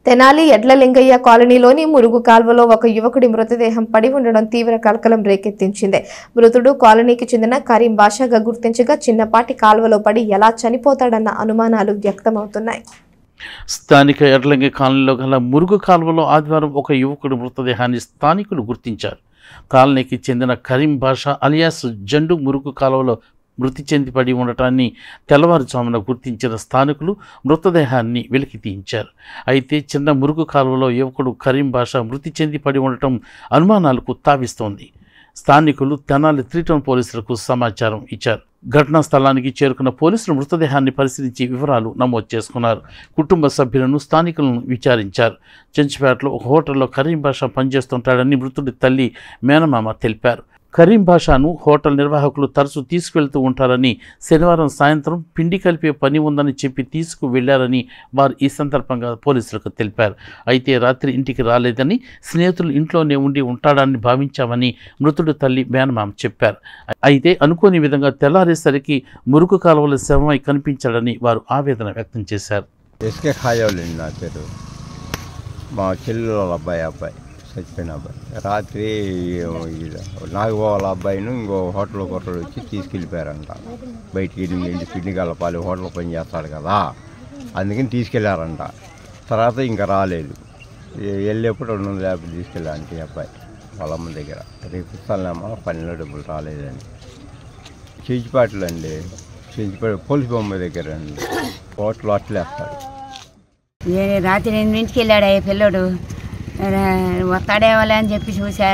తెనాలి ఎడ్లలింగయ్య కాలనీలోని మురుగు కాల్వలో ఒక యువకుడి మృతదేహం పడి ఉండడం తీవ్ర కలకలం రేకెత్తించింది. మృతుడు కాలనీకి చెందిన కరీం బాషాగా గుర్తించగా చిన్నపాటి కాల్వలో పడి ఎలా చనిపోతాడన్న అనుమానాలు వ్యక్తమవుతున్నాయి. స్థానిక ఎడ్లలింగయ్య కాలనీలో గల మురుగు కాల్వలో ఆదివారం ఒక యువకుడి మృతదేహాన్ని స్థానికులు గుర్తించారు. కాలనీకి చెందిన కరీం బాషా అలియాస్ జండు మురుగు కాలువలో మృతి చెంది పడి ఉండటాన్ని తెల్లవారుజామున గుర్తించిన స్థానికులు మృతదేహాన్ని వెలికి తీయించారు. అయితే చిన్న మురుగు కాలువలో యువకుడు కరీం బాషా మృతి చెంది పడి ఉండటం అనుమానాలకు తావిస్తోంది. స్థానికులు తెనాలి 3 టౌన్ పోలీసులకు సమాచారం ఇచ్చారు. ఘటనా స్థలానికి చేరుకున్న పోలీసులు మృతదేహాన్ని పరిశీలించి వివరాలు నమోదు చేసుకున్నారు. కుటుంబ సభ్యులను స్థానికులను విచారించారు. చెంచుపేటలో ఒక హోటల్లో కరీం బాషా పనిచేస్తుంటాడని మృతుడి తల్లి మేనమామ తెలిపారు. కరీం బాషాను హోటల్ నిర్వాహకులు తరచూ తీసుకువెళ్తూ ఉంటారని, శనివారం సాయంత్రం పిండి కలిపే పని ఉందని చెప్పి తీసుకువెళ్లారని వారు ఈ సందర్భంగా పోలీసులకు తెలిపారు. అయితే రాత్రి ఇంటికి రాలేదని, స్నేహితులు ఇంట్లోనే ఉండి ఉంటాడని భావించామని మృతుడి తల్లి మేనమామ చెప్పారు. అయితే అనుకోని విధంగా తెల్లారేసరికి మురుగు కాలువల శవమై కనిపించాడని వారు ఆవేదన వ్యక్తం చేశారు. మా చెల్లెల అబ్బాయి చచ్చిపోయిన అబ్బాయి రాత్రి నాగబావాల అబ్బాయిను ఇంకో హోటల్ కొట్టలు వచ్చి తీసుకెళ్ళిపోయారంట. బయటికి పిండి కలపాలి, హోటల్ పని చేస్తాడు కదా, అందుకని తీసుకెళ్లారంట. తర్వాత ఇంకా రాలేదు. వెళ్ళేప్పుడు 250 తీసుకెళ్ళారంటే అబ్బాయి వాళ్ళ అమ్మ దగ్గర. రేపు ఇస్తానేమో పనిలో డబ్బులు రాలేదని. చెంచుపాటలు అండి, చెంచుపాట పోలీస్ బొమ్మ దగ్గర అండి, హోటల్ అట్లేస్తాడు. రాత్రి 8ంటికి వెళ్ళాడు అయ్యే పిల్లోడు. వస్తాడేమోలే అని చెప్పి చూసా.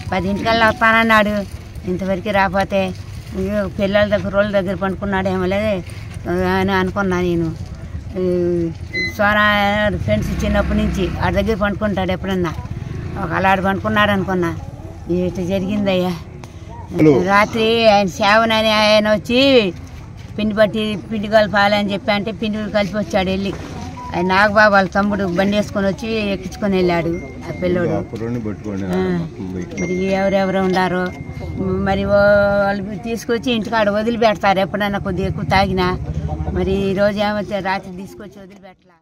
10ంటికల్లా వస్తానన్నాడు. ఇంతవరకు రాకపోతే పిల్లల దగ్గర రోళ్ళ దగ్గర పండుకున్నాడేమోలే అని అనుకున్నా. నేను సోనా ఫ్రెండ్స్ చిన్నప్పటి నుంచి ఆడి దగ్గర పండుకుంటాడు ఎప్పుడన్నా. ఒకవేళ ఆడు పండుకున్నాడు అనుకున్నా. ఇటు జరిగిందయ్యా. రాత్రి ఆయన సేవనని ఆయన వచ్చి పిండి కలపాలని చెప్పి అంటే పిండి కలిపి వచ్చాడు. వెళ్ళి ఆయన నాగబాబు వాళ్ళ తమ్ముడు బండి వేసుకొని వచ్చి ఎక్కించుకొని వెళ్ళాడు ఆ పిల్లోడు. మరి ఎవరెవరు ఉండారో మరి వాళ్ళు తీసుకొచ్చి ఇంటికాడ వదిలిపెడతారు ఎప్పుడన్నా కొద్దిగా ఎక్కువ తాగినా. మరి ఈరోజు ఏమైతే రాత్రి తీసుకొచ్చి వదిలిపెట్టలా.